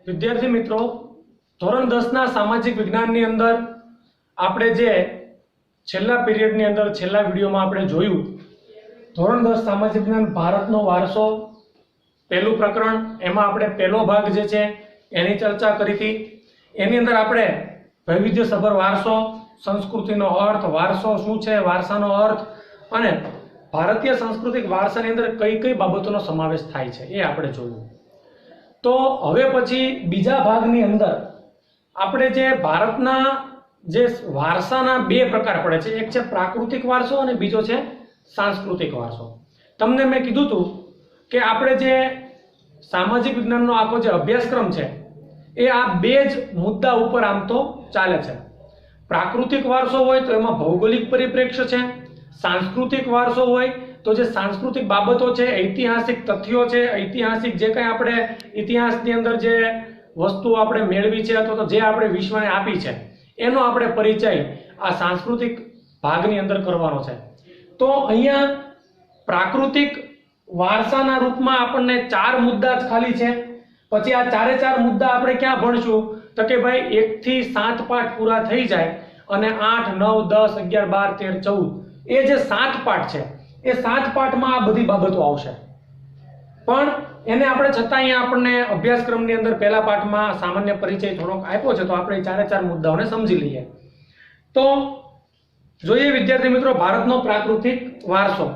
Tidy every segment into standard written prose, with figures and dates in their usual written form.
વિદ્યાર્થી મિત્રો, ધોરણ 10 ના સામાજિક વિજ્ઞાનની અંદર આપણે જે છેલ્લા પીરિયડની અંદર છેલ્લા વિડીયોમાં આપણે જોયું, ધોરણ 10 સામાજિક વિજ્ઞાન ભારતનો વારસો પહેલું પ્રકરણ, એમાં આપણે પહેલો ભાગ જે છે એની ચર્ચા કરી હતી. એની અંદર આપણે વૈવિધ્યસભર વારસો, સંસ્કૃતિનો અર્થ, વારસો શું છે, વારસાનો અર્થ અને ભારતીય સાંસ્કૃતિક વારસાની અંદર કઈ કઈ બાબતોનો સમાવેશ થાય છે એ આપણે જોયું. તો હવે પછી બીજા ભાગની અંદર આપણે જે ભારતના જે વારસાના બે પ્રકાર પડે છે, એક છે પ્રાકૃતિક વારસો અને બીજો છે સાંસ્કૃતિક વારસો. તમને મેં કીધું હતું કે આપણે જે સામાજિક વિજ્ઞાનનો આખો જે અભ્યાસક્રમ છે એ આ બે જ મુદ્દા ઉપર આમ તો ચાલે છે. પ્રાકૃતિક વારસો હોય તો એમાં ભૌગોલિક પરિપ્રેક્ષ્ય છે, સાંસ્કૃતિક વારસો હોય તો જે સાંસ્કૃતિક બાબતો છે, ઐતિહાસિક તથ્યો છે, ઐતિહાસિક જે કંઈ આપણે ઇતિહાસની અંદર જે વસ્તુઓ આપણે મેળવી છે અથવા તો જે આપણે વિશ્વને આપી છે એનો આપણે પરિચય આ સાંસ્કૃતિક ભાગની અંદર કરવાનો છે. તો અહીંયા પ્રાકૃતિક વારસાના રૂપમાં આપણને 4 મુદ્દા જ ખાલી છે. પછી આ 4 મુદ્દા આપણે ક્યાં ભણશું તો કે ભાઈ 1 થી 7 પાઠ પૂરા થઈ જાય અને 8, 9, 10, 11, 12, 13, 14 એ જે 7 પાઠ છે એ 7 પાઠમાં આ બધી બાબતો આવશે. પણ એને આપણે છતાં અહીંયા આપણને અભ્યાસક્રમની અંદર પહેલા પાઠમાં સામાન્ય પરિચય થોડોક આપ્યો છે, તો આપણે 4 મુદ્દાઓને સમજી લઈએ. તો જોઈએ વિદ્યાર્થી મિત્રો, ભારતનો પ્રાકૃતિક વારસો.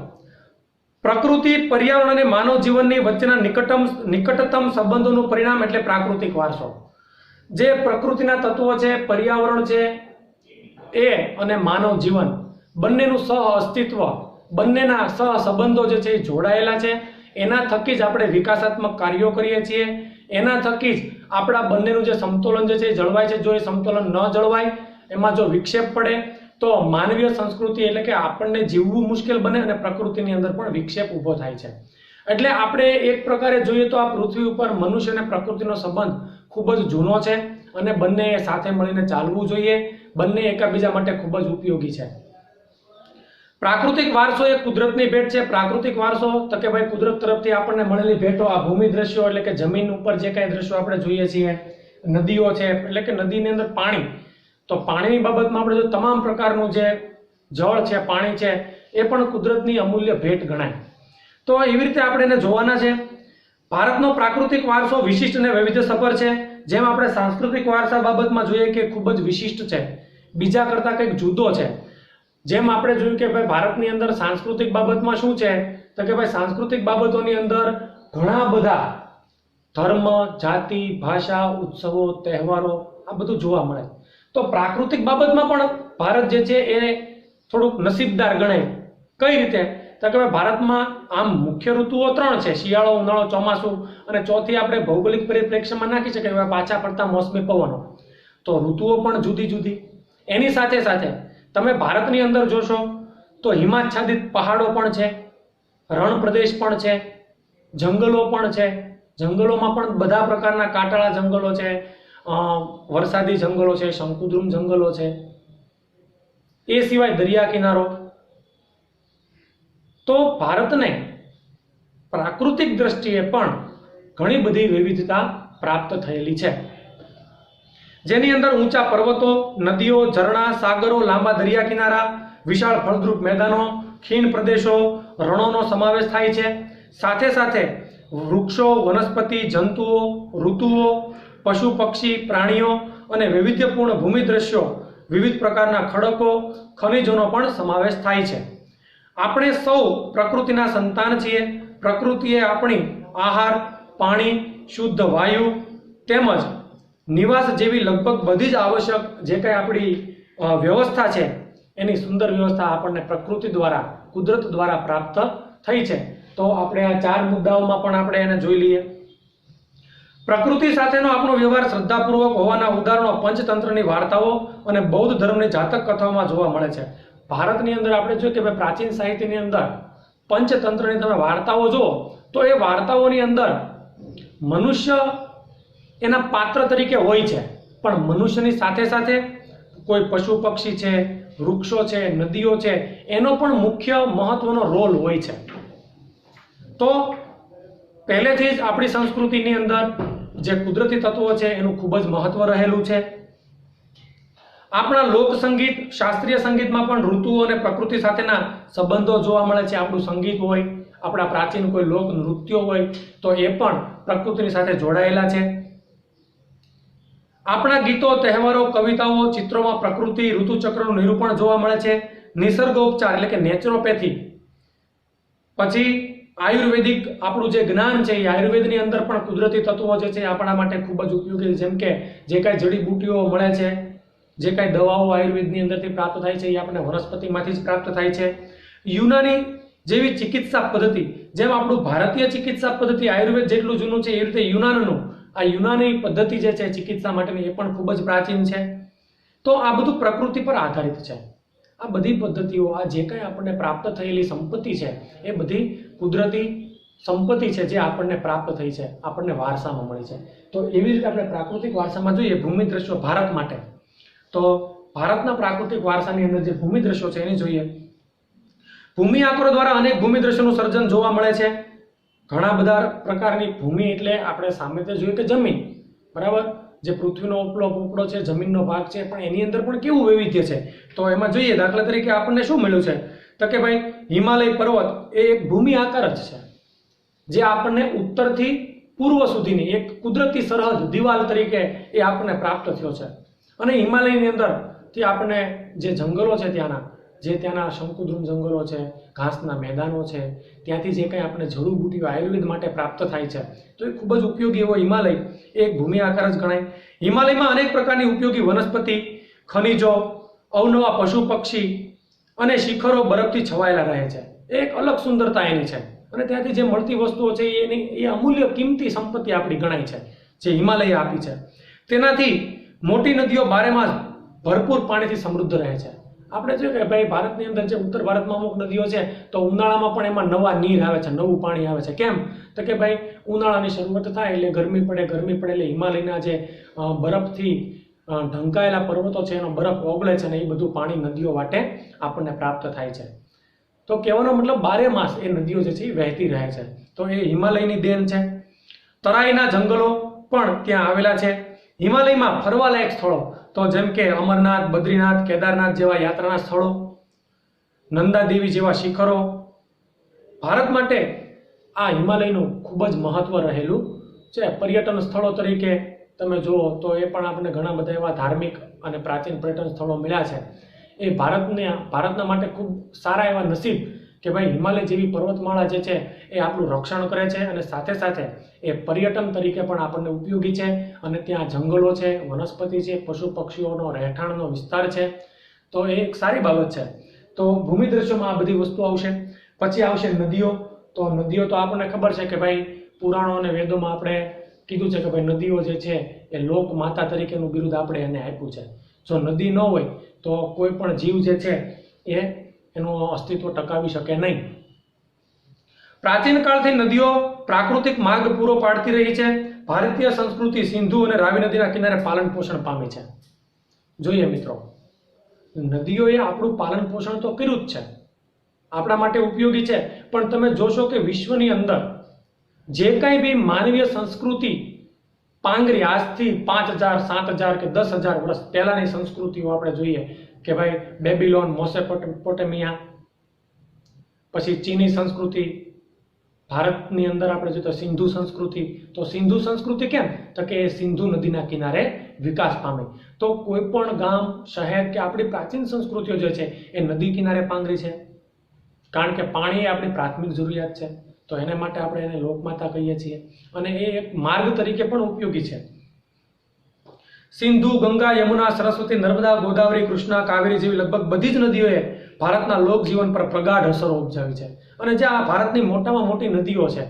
પ્રકૃતિ, પર્યાવરણ અને માનવ જીવનની વચ્ચેના નિકટતમ સંબંધોનું પરિણામ એટલે પ્રાકૃતિક વારસો. જે પ્રકૃતિના તત્વો છે, પર્યાવરણ છે એ અને માનવ જીવન બંનેનું સહ અસ્તિત્વ, બંનેના સહ સંબંધો જે છે એ જોડાયેલા છે. એના થકી જ આપણે વિકાસાત્મક કાર્યો કરીએ છીએ. એના થકી જ આપણા બંનેનું જે સમતોલન જે છે એ જળવાય છે. જો એ સમતોલન ન જળવાય, એમાં જો વિક્ષેપ પડે તો માનવીય સંસ્કૃતિ એટલે કે આપણને જીવવું મુશ્કેલ બને અને પ્રકૃતિની અંદર પણ વિક્ષેપ ઊભો થાય છે. એટલે આપણે એક પ્રકારે જોઈએ તો આ પૃથ્વી ઉપર મનુષ્ય અને પ્રકૃતિનો સંબંધ ખૂબ જ જૂનો છે અને બંને સાથે મળીને ચાલવું જોઈએ. બંને એકબીજા માટે ખૂબ જ ઉપયોગી છે. પ્રાકૃતિક વારસો એ કુદરતની ભેટ છે. પ્રાકૃતિક વારસો તો કે ભાઈ કુદરત તરફથી આપણને મળેલી ભેટો, આ ભૂમિ દ્રશ્યો એટલે કે જમીન ઉપર જે કાંઈ દ્રશ્યો આપણે જોઈએ છીએ, નદીઓ છે એટલે કે નદીની અંદર પાણી, તો પાણીની બાબતમાં આપણે જો તમામ પ્રકારનું જે જળ છે, પાણી છે એ પણ કુદરતની અમૂલ્ય ભેટ ગણાય. તો એવી રીતે આપણે એને જોવાના છે. ભારતનો પ્રાકૃતિક વારસો વિશિષ્ટ અને વૈવિધ્યસભર છે. જેમ આપણે સાંસ્કૃતિક વારસા બાબતમાં જોઈએ કે ખૂબ જ વિશિષ્ટ છે, બીજા કરતાં કંઈક જુદો છે. જેમ આપણે જોયું કે ભાઈ ભારતની અંદર સાંસ્કૃતિક બાબતમાં શું છે તો કે ભાઈ સાંસ્કૃતિક બાબતોની અંદર ઘણા બધા ધર્મ, જાતિ, ભાષા, ઉત્સવો, તહેવારો આ બધું જોવા મળે. તો પ્રાકૃતિક બાબતમાં પણ ભારત જે છે એ થોડુંક નસીબદાર ગણાય. કઈ રીતે તો કે ભાઈ ભારતમાં આમ મુખ્ય ઋતુઓ 3 છે, શિયાળો, ઉનાળો, ચોમાસું, અને ચોથી આપણે ભૌગોલિક પરિપ્રેક્ષ્યમાં નાખી શકીએ પાછા પડતા મોસમી પવનો. તો ઋતુઓ પણ જુદી જુદી. એની સાથે સાથે તમે ભારતની અંદર જોશો તો હિમાચ્છાદિત પહાડો પણ છે, રણ પ્રદેશ પણ છે, જંગલો પણ છે. જંગલોમાં પણ બધા પ્રકારના કાંટાળા જંગલો છે, વરસાદી જંગલો છે, શંકુદ્રુમ જંગલો છે. એ સિવાય દરિયા કિનારો. તો ભારતને પ્રાકૃતિક દ્રષ્ટિએ પણ ઘણી બધી વિવિધતા પ્રાપ્ત થયેલી છે, જેની અંદર ઊંચા પર્વતો, નદીઓ, ઝરણા, સાગરો, લાંબા દરિયા કિનારા, વિશાળ ફળદ્રુપ મેદાનો, ખીણ પ્રદેશો, રણોનો સમાવેશ થાય છે. સાથે સાથે વૃક્ષો, વનસ્પતિ, જંતુઓ, ઋતુઓ, પશુ પક્ષી, પ્રાણીઓ અને વૈવિધ્યપૂર્ણ ભૂમિ દ્રશ્યો, વિવિધ પ્રકારના ખડકો, ખનિજોનો પણ સમાવેશ થાય છે. આપણે સૌ પ્રકૃતિના સંતાન છીએ. પ્રકૃતિએ આપણી આહાર, પાણી, શુદ્ધ વાયુ તેમજ નિવાસ જેવી લગભગ બધી જ આવશ્યક જે કંઈ આપણી વ્યવસ્થા છે એની સુંદર વ્યવસ્થા આપણને પ્રકૃતિ દ્વારા, કુદરત દ્વારા પ્રાપ્ત થઈ છે. તો આપણે આ 4 મુદ્દાઓમાં પણ આપણે એને જોઈ લઈએ. પ્રકૃતિ સાથેનો આપણો વ્યવહાર શ્રદ્ધાપૂર્વક હોવાના ઉદાહરણો પંચતંત્રની વાર્તાઓ અને બૌદ્ધ ધર્મની જાતક કથાઓમાં જોવા મળે છે. ભારતની અંદર આપણે જોઈએ કે ભાઈ પ્રાચીન સાહિત્યની અંદર પંચતંત્રની તમે વાર્તાઓ જુઓ તો એ વાર્તાઓની અંદર મનુષ્ય એના પાત્ર તરીકે હોય છે, પણ મનુષ્યની સાથે સાથે કોઈ પશુ પક્ષી છે, વૃક્ષો છે, નદીઓ છે, એનો પણ મુખ્ય મહત્વનો રોલ હોય છે. તો પહેલેથી જ આપણી સંસ્કૃતિની અંદર જે કુદરતી તત્વો છે એનું ખૂબ જ મહત્વ રહેલું છે. આપણા લોક સંગીત, શાસ્ત્રીય સંગીતમાં પણ ઋતુઓ અને પ્રકૃતિ સાથેના સંબંધો જોવા મળે છે. આપણું સંગીત હોય, આપણા પ્રાચીન કોઈ લોક નૃત્યો હોય તો એ પણ પ્રકૃતિની સાથે જોડાયેલા છે. આપણા ગીતો, તહેવારો, કવિતાઓ, ચિત્રોમાં પ્રકૃતિ, ઋતુચક્રનું નિરૂપણ જોવા મળે છે. નિસર્ગોપચાર એટલે કે નેચરોપેથી, પછી આયુર્વેદિક આપણું જે જ્ઞાન છે એ આયુર્વેદની અંદર પણ કુદરતી તત્વો જે છે આપણા માટે ખૂબ જ ઉપયોગી છે. જેમ કે જે કાંઈ જડીબુટ્ટીઓ મળે છે, જે કાંઈ દવાઓ આયુર્વેદની અંદરથી પ્રાપ્ત થાય છે એ આપણે વનસ્પતિમાંથી જ પ્રાપ્ત થાય છે. યુનાની જેવી ચિકિત્સા પદ્ધતિ, જેમ આપણું ભારતીય ચિકિત્સા પદ્ધતિ આયુર્વેદ જેટલું જૂનું છે એ રીતે યુનાનનું આ યુનાની પદ્ધતિ જે છે ચિકિત્સા માટેની એ પણ ખૂબ જ પ્રાચીન છે. તો આ બધું પ્રકૃતિ પર આધારિત છે. આ બધી પદ્ધતિઓ, આ જે કાંઈ આપણને પ્રાપ્ત થયેલી સંપત્તિ છે એ બધી કુદરતી સંપત્તિ છે જે આપણને પ્રાપ્ત થઈ છે, આપણને વારસામાં મળી છે. તો એવી રીતે આપણે પ્રાકૃતિક વારસામાં જોઈએ ભૂમિ દ્રશ્યો ભારત માટે, તો ભારતના પ્રાકૃતિક વારસાની અંદર જે ભૂમિ દ્રશ્યો છે એની જોઈએ. ભૂમિ આંકડો દ્વારા અનેક ભૂમિ દ્રશ્યોનું સર્જન જોવા મળે છે. ઘણા બધા પ્રકારની ભૂમિ એટલે આપણે સામે તો જોઈએ કે જમીન, બરાબર, જે પૃથ્વીનો ઉપલો પોપડો છે, જમીનનો ભાગ છે, પણ એની અંદર પણ કેવું વૈવિધ્ય છે. તો એમાં જોઈએ દાખલા તરીકે આપણને શું મળ્યું છે તો કે ભાઈ હિમાલય પર્વત એ એક ભૂમિ આકાર જ છે, જે આપણને ઉત્તરથી પૂર્વ સુધીની એક કુદરતી સરહદ દિવાલ તરીકે એ આપણને પ્રાપ્ત થયો છે. અને હિમાલયની અંદરથી આપણને જે જંગલો છે ત્યાંના શંકુદ્રુમ જંગલો છે, ઘાસના મેદાનો છે, ત્યાંથી જે કંઈ આપણે જડીબુટ્ટીઓ આયુર્વેદ માટે પ્રાપ્ત થાય છે તો એ ખૂબ જ ઉપયોગી એવો હિમાલય એક ભૂમિ આકાર જ ગણાય. હિમાલયમાં અનેક પ્રકારની ઉપયોગી વનસ્પતિ, ખનિજો, અવનવા પશુ પક્ષી અને શિખરો બરફથી છવાયેલા રહે છે. એક અલગ સુંદરતા એની છે. અને ત્યાંથી જે મળતી વસ્તુઓ છે એ અમૂલ્ય કિંમતી સંપત્તિ આપણી ગણાય છે જે હિમાલય આપી છે. તેનાથી મોટી નદીઓ બારેમાસ ભરપૂર પાણીથી સમૃદ્ધ રહે છે. આપણે જોઈએ કે ભાઈ ભારતની અંદર જે ઉત્તર ભારતમાં અમુક નદીઓ છે તો ઉનાળામાં પણ એમાં નવા નીર આવે છે, નવું પાણી આવે છે. કેમ તો કે ભાઈ ઉનાળાની શરૂઆત થાય એટલે ગરમી પડે એટલે હિમાલયના જે બરફથી ઢંકાયેલા પર્વતો છે એનો બરફ ઓગળે છે અને એ બધું પાણી નદીઓ વાટે આપણને પ્રાપ્ત થાય છે. તો કહેવાનો મતલબ બારે માસ એ નદીઓ જે છે એ વહેતી રહે છે. તો એ હિમાલયની દેન છે. તરાઈના જંગલો પણ ત્યાં આવેલા છે. હિમાલયમાં ફરવાલાયક સ્થળો તો જેમ કે અમરનાથ, બદ્રીનાથ, કેદારનાથ જેવા યાત્રાના સ્થળો, નંદાદેવી જેવા શિખરો. ભારત માટે આ હિમાલયનું ખૂબ જ મહત્વ રહેલું છે. પર્યટન સ્થળો તરીકે તમે જુઓ તો એ પણ આપણને ઘણા બધા એવા ધાર્મિક અને પ્રાચીન પર્યટન સ્થળો મળ્યા છે. એ ભારતના માટે ખૂબ સારા એવા નસીબ કે ભાઈ હિમાલય જેવી પર્વતમાળા જે છે એ આપણું રક્ષણ કરે છે અને સાથે સાથે એ પર્યટન તરીકે પણ આપણને ઉપયોગી છે. અને ત્યાં જંગલો છે, વનસ્પતિ છે, પશુ પક્ષીઓનો રહેઠાણનો વિસ્તાર છે. તો એ એક સારી બાબત છે. તો ભૂમિ દ્રશ્યોમાં આ બધી વસ્તુ આવશે. પછી આવશે નદીઓ. તો નદીઓ તો આપણને ખબર છે કે ભાઈ પુરાણો અને વેદોમાં આપણે કીધું છે કે ભાઈ નદીઓ જે છે એ લોક માતા તરીકેનું બિરુદ આપણે એને આપ્યું છે. જો નદી ન હોય તો કોઈ પણ જીવ જે છે એ એનું અસ્તિત્વ ટકાવી શકે નહીં. પ્રાચીન કાળથી નદીઓ પ્રાકૃતિક માર્ગ પૂરો પાડતી રહી છે. ભારતીય સંસ્કૃતિ સિંધુ અને રાવી નદીના કિનારે પાલન પોષણ પામી છે. જોઈએ મિત્રો, નદીઓએ આપણું પાલન પોષણ તો કર્યું જ છે, આપણા માટે ઉપયોગી છે. પણ તમે જોશો કે વિશ્વની અંદર જે કાંઈ બી માનવીય સંસ્કૃતિ પાંગરી આજથી 5000, 7000 કે 10,000 વર્ષ પહેલાની સંસ્કૃતિઓ આપણે જોઈએ કે ભાઈ બેબીલોન, મેસોપોટેમિયા, પછી ચીની સંસ્કૃતિ, ભારતની અંદર આપણે જોઈએ તો સિંધુ સંસ્કૃતિ. તો સિંધુ સંસ્કૃતિ કેમ તો કે એ સિંધુ નદીના કિનારે વિકાસ પામી. તો કોઈ પણ ગામ, શહેર કે આપણી પ્રાચીન સંસ્કૃતિઓ જે છે એ નદી કિનારે પાંગરી છે. કારણ કે પાણી એ આપણી પ્રાથમિક જરૂરિયાત છે. તો એને માટે આપણે એને લોકમાતા કહીએ છીએ અને એ એક માર્ગ તરીકે પણ ઉપયોગી છે. સિંધુ, ગંગા, યમુના, સરસ્વતી, નર્મદા, ગોદાવરી, કૃષ્ણા, કાવેરી જેવી લગભગ બધી જ નદીઓએ ભારતના લોકજીવન પર પ્રગાઢ અસરો ઉપજાવી છે. અને જે આ ભારતની મોટામાં મોટી નદીઓ છે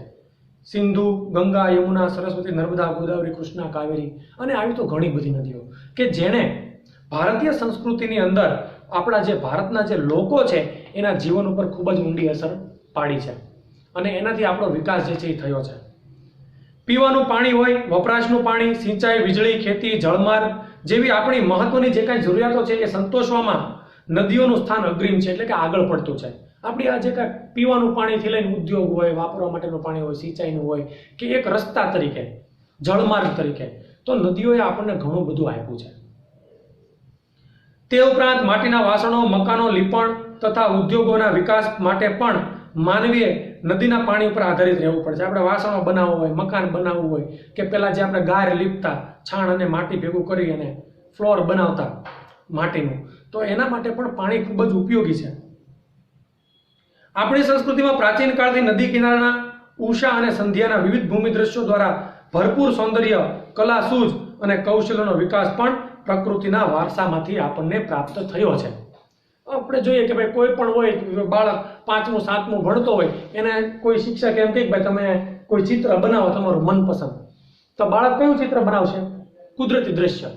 સિંધુ, ગંગા, યમુના, સરસ્વતી, નર્મદા, ગોદાવરી, કૃષ્ણા, કાવેરી અને આવી તો ઘણી બધી નદીઓ કે જેણે ભારતીય સંસ્કૃતિની અંદર આપણા જે ભારતના જે લોકો છે એના જીવન ઉપર ખૂબ જ ઊંડી અસર પાડી છે અને એનાથી આપણો વિકાસ જે છે એ થયો છે. પીવાનું પાણી હોય, વપરાશનું પાણી, સિંચાઈ, વીજળી, ખેતી, જળમાર્ગ જેવી આપણી મહત્વની જે કાંઈ જરૂરિયાતો છે એ સંતોષવામાં નદીઓનું સ્થાન અગ્રીમ છે, એટલે કે આગળ પડતું છે. આપણી આ જે કાંઈ પીવાનું પાણીથી લઈને ઉદ્યોગ હોય, વાપરવા માટેનું પાણી હોય, સિંચાઈનું હોય, કે એક રસ્તા તરીકે, જળમાર્ગ તરીકે, તો નદીઓએ આપણને ઘણું બધું આપ્યું છે. તે ઉપરાંત માટીના વાસણો, મકાનો, લીપણ તથા ઉદ્યોગોના વિકાસ માટે પણ માનવીએ નદીના પાણી ઉપર આધારિત રહેવું પડે છે. આપણે વાસણો બનાવવું હોય, મકાન બનાવવું હોય, કે પેલા જે આપણે ગાર લીપતા, છાણ અને માટી ભેગું કરી અને ફ્લોર બનાવતા માટીનું, તો એના માટે પણ પાણી ખૂબ જ ઉપયોગી છે. આપણી સંસ્કૃતિમાં પ્રાચીન કાળથી નદી કિનારાના ઉષા અને સંધ્યાના વિવિધ ભૂમિ દ્રશ્યો દ્વારા ભરપૂર સૌંદર્ય, કલા, સૂઝ અને કૌશલ્યનો વિકાસ પણ પ્રકૃતિના વારસામાંથી આપણને પ્રાપ્ત થયો છે. આપણે જોઈએ કે ભાઈ કોઈ પણ હોય બાળક 5મું 7મું ભણતો હોય, એને કોઈ શિક્ષક એમ કહે કે ભાઈ તમે કોઈ ચિત્ર બનાવો તમારું મનપસંદ, તો બાળક કયું ચિત્ર બનાવશે? કુદરતી દ્રશ્ય.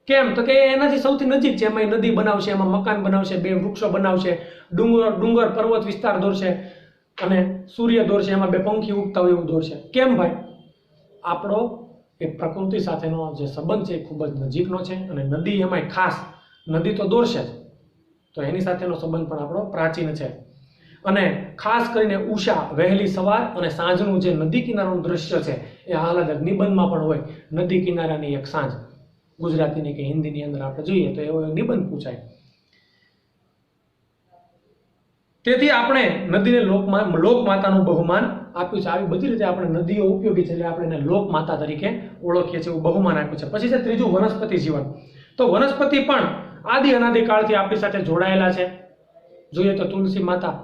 કેમ? તો કે એનાથી સૌથી નજીક છે. એમાં નદી બનાવશે, એમાં મકાન બનાવશે, 2 વૃક્ષો બનાવશે, ડુંગર પર્વત વિસ્તાર દોરશે અને સૂર્ય દોરશે, એમાં 2 પંખી ઉગતા હોય એવું દોરશે. કેમ ભાઈ? આપણો એ પ્રકૃતિ સાથેનો જે સંબંધ છે એ ખૂબ જ નજીકનો છે. અને નદી એમાંય ખાસ નદી તો દોરશે જ, તો એની સાથેનો સંબંધ પણ આપણો પ્રાચીન છે. અને ખાસ કરીને ઉષા, વહેલી સવાર અને સાંજનું જે નદી કિનારાનું દ્રશ્ય છે એ આહલાદક નિબંધમાં પણ હોય. નદી કિનારાની એક સાંજ, ગુજરાતીની કે હિન્દીની અંદર આપણે જોઈએ તો એવો નિબંધ પૂછાય. તેથી આપણે નદીને લોકમાતાનું બહુમાન આપ્યું છે. આવી બધી રીતે આપણે નદીઓ ઉપયોગી છે એટલે આપણે એને લોકમાતા તરીકે ઓળખીએ છીએ, એવું બહુમાન આપ્યું છે. પછી છે ત્રીજું, વનસ્પતિ જીવન. તો વનસ્પતિ પણ આદિ અનાદિ કાળથી આપણી સાથે જોડાયેલા છે. જોઈએ તો તુલસી માતા,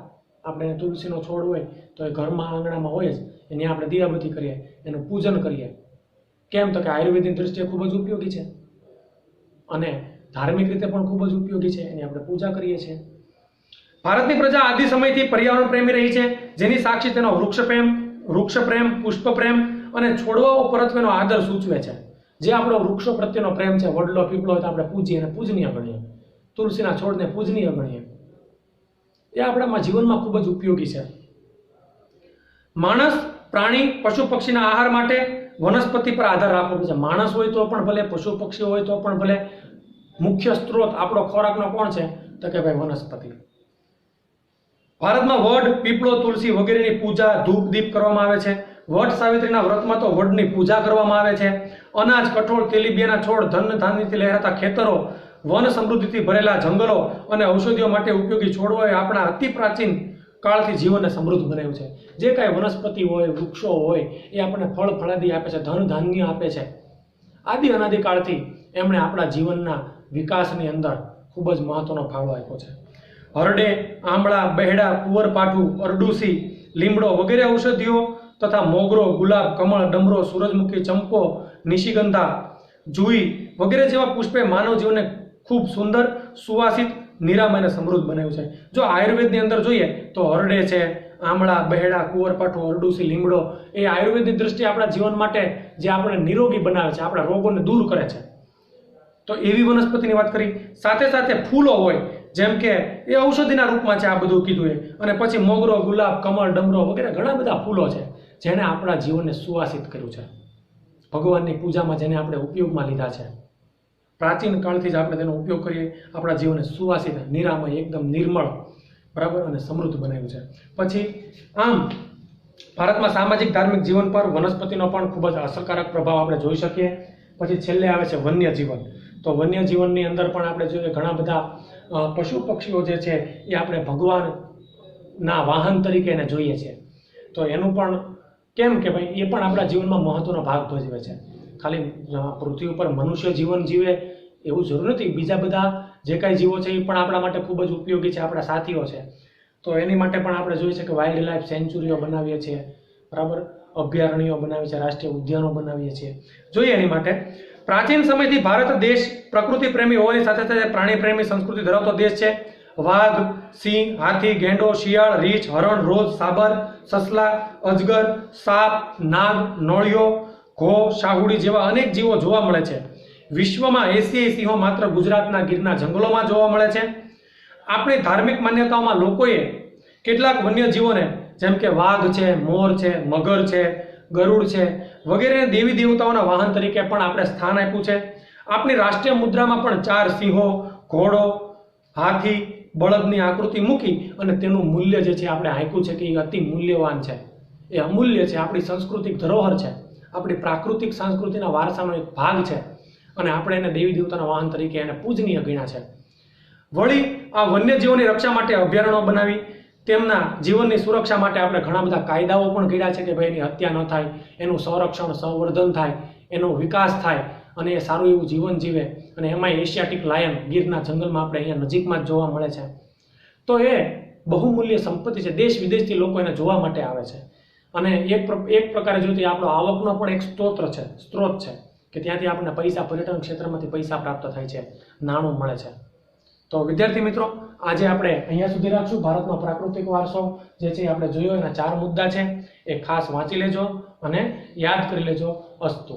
આપણે તુલસીનો છોડ હોય તો એ ઘરમાં આંગણામાં હોય જ, એની આપણે દીવાબત્તી કરીએ, એનું પૂજન કરીએ. કેમ? તો કે આયુર્વેદની દ્રષ્ટિએ ખૂબ જ ઉપયોગી છે અને ધાર્મિક રીતે પણ ખૂબ જ ઉપયોગી છે, એની આપણે પૂજા કરીએ છીએ. ભારતની પ્રજા આદિ સમયથી પર્યાવરણ પ્રેમી રહી છે, જેની સાક્ષી તેનો વૃક્ષ પ્રેમ, પુષ્પ પ્રેમ અને છોડવાઓ પ્રત્યેનો આદર સૂચવે છે. જે આપણો વૃક્ષો પ્રત્યેનો પ્રેમ છે, વડલો પીપળો તો આપણે પૂજીએ અને પૂજનીય ગણીએ, તુલસીના છોડને પૂજનીય ગણીએ, એ આપણા જીવનમાં ખૂબ જ ઉપયોગી છે. માણસ, પ્રાણી, પશુ પક્ષીના આહાર માટે વનસ્પતિ પર આધાર રાખવો પડે છે. માણસ હોય તો પણ ભલે, પશુ પક્ષી હોય તો પણ ભલે, મુખ્ય સ્ત્રોત આપણો ખોરાકનો કોણ છે? તો કે ભાઈ વનસ્પતિ. ભારતમાં વડ, પીપળો, તુલસી વગેરેની પૂજા, ધૂપ દીપ કરવામાં આવે છે. વટ સાવિત્રીના વ્રતમાં તો વડની પૂજા કરવામાં આવે છે. અનાજ, કઠોળ, તેલીબિયાના છોડ, ધન ધાન્યથી લહેરાતા ખેતરો, વન સમૃદ્ધિથી ભરેલા જંગલો અને ઔષધિઓ માટે ઉપયોગી છોડવાએ આપણા અતિ પ્રાચીન કાળથી જીવનને સમૃદ્ધ બનાવ્યું છે. જે કાંઈ વનસ્પતિ હોય, વૃક્ષો હોય, એ આપણને ફળ ફળાદી આપે છે, ધન ધાન્ય આપે છે. આદિ અનાદિ કાળથી એમણે આપણા જીવનના વિકાસની અંદર ખૂબ જ મહત્વનો ફાળો આપ્યો છે. હરડે, આમળા, બહેડા, કુંવરપાઠું, અરડુસી, લીમડો વગેરે ઔષધિઓ તથા મોગરો, ગુલાબ, કમળ, ડમરો, સૂરજમુખી, ચંપો, નિશિગંધા, જુઈ વગેરે જેવા પુષ્પે માનવ જીવનને ખૂબ સુંદર, સુવાસિત, નિરામય અને સમૃદ્ધ બનાવ્યું છે. જો આયુર્વેદની અંદર જોઈએ તો હરડે છે, આમળા, બહેડા, કુંવરપાઠું, અરડુસી, લીમડો એ આયુર્વેદની દ્રષ્ટિએ આપણા જીવન માટે જે આપણે નિરોગી બનાવે છે, આપણા રોગોને દૂર કરે છે, તો એવી વનસ્પતિની વાત કરી. સાથે સાથે ફૂલો હોય, જેમ કે એ ઔષધિના રૂપમાં છે આ બધું કીધું એ. અને પછી મોગરો, ગુલાબ, કમળ, ડમરો વગેરે ઘણા બધા ફૂલો છે જેણે આપણા જીવનને સુવાસિત કર્યું છે. ભગવાનની પૂજામાં જેને આપણે ઉપયોગમાં લીધા છે, પ્રાચીન કાળથી જ આપણે તેનો ઉપયોગ કરીએ, આપણા જીવનને સુવાસિત, નિરામય, એકદમ નિર્મળ, બરાબર, અને સમૃદ્ધ બનાવ્યું છે. પછી આમ ભારતમાં સામાજિક ધાર્મિક જીવન પર વનસ્પતિનો પણ ખૂબ જ અસરકારક પ્રભાવ આપણે જોઈ શકીએ. પછી છેલ્લે આવે છે વન્ય જીવન. તો વન્ય જીવનની અંદર પણ આપણે જોઈએ ઘણા બધા પશુ પક્ષીઓ જે છે એ આપણે ભગવાનના વાહન તરીકે એને જોઈએ છીએ. તો એનું પણ કેમ કે ભાઈ એ પણ આપણા જીવનમાં મહત્વનો ભાગ ભજવે છે. ખાલી પૃથ્વી ઉપર મનુષ્ય જીવન જીવે એવું જરૂર નથી, બીજા બધા જે કાંઈ જીવો છે એ પણ આપણા માટે ખૂબ જ ઉપયોગી છે, આપણા સાથીઓ છે. તો એની માટે પણ આપણે જોઈએ છે કે વાઇલ્ડ લાઈફ સેન્ચુરીઓ બનાવીએ છીએ, બરાબર, અભયારણ્યો બનાવીએ છીએ, રાષ્ટ્રીય ઉદ્યાનો બનાવીએ છીએ. જોઈએ એની માટે પ્રાચીન સમયથી ભારત દેશ પ્રકૃતિ પ્રેમી હોવાની સાથે સાથે પ્રાણી પ્રેમી સંસ્કૃતિ ધરાવતો દેશ છે. વાઘ, સિંહ, હાથી, ગેંડો, શિયાળ, રીંછ, હરણ, રોજ, સાબર, સસલા, અજગર, સાપ, નાગ, નોળિયો, ઘો, શાહુડી જેવા અનેક જીવો જોવા મળે છે. વિશ્વમાં 80 સિંહો માત્ર ગુજરાતના ગીરના જંગલોમાં જોવા મળે છે. આપણી ધાર્મિક માન્યતાઓમાં લોકોએ કેટલાક વન્ય જીવોને જેમ કે વાઘ છે, મોર છે, મગર છે, ગરુડ છે વગેરે દેવી દેવતાઓના વાહન તરીકે પણ આપણે સ્થાન આપ્યું છે. આપણી રાષ્ટ્રીય મુદ્રામાં પણ 4 સિંહો, ઘોડો, હાથી બળદની આકૃતિ મૂકી અને તેનું મૂલ્ય જે છે આપણે આંક્યું છે કે એ અતિ મૂલ્યવાન છે, એ અમૂલ્ય છે, આપણી સાંસ્કૃતિક ધરોહર છે, આપણી પ્રાકૃતિક સંસ્કૃતિના વારસાનો એક ભાગ છે અને આપણે એને દેવી દેવતાના વાહન તરીકે એને પૂજનીય ગણ્યા છે. વળી આ વન્યજીવોની રક્ષા માટે અભયારણ્યો બનાવી તેમના જીવનની સુરક્ષા માટે આપણે ઘણા બધા કાયદાઓ પણ ઘડ્યા છે કે ભાઈ એની હત્યા ન થાય, એનું સંરક્ષણ સંવર્ધન થાય, એનો વિકાસ થાય અને એ સારું એવું જીવન જીવે. અને એમાંય એશિયાટિક લાયન ગીરના જંગલમાં આપણે અહીંયા નજીકમાં જ જોવા મળે છે. તો એ બહુમૂલ્ય સંપત્તિ છે, દેશ વિદેશથી લોકો એને જોવા માટે આવે છે અને એક પ્રકારે જોઈએ આપણો આવકનો પણ એક સ્ત્રોત છે કે ત્યાંથી આપણને પૈસા, પર્યટન ક્ષેત્રમાંથી પૈસા પ્રાપ્ત થાય છે, નાણું મળે છે. તો વિદ્યાર્થી મિત્રો, આજે આપણે અહીંયા સુધી રાખશું. ભારતનો પ્રાકૃતિક વારસો જે છે આપણે જોયો, એના 4 મુદ્દા છે, એ ખાસ વાંચી લેજો અને યાદ કરી લેજો. અસ્તુ.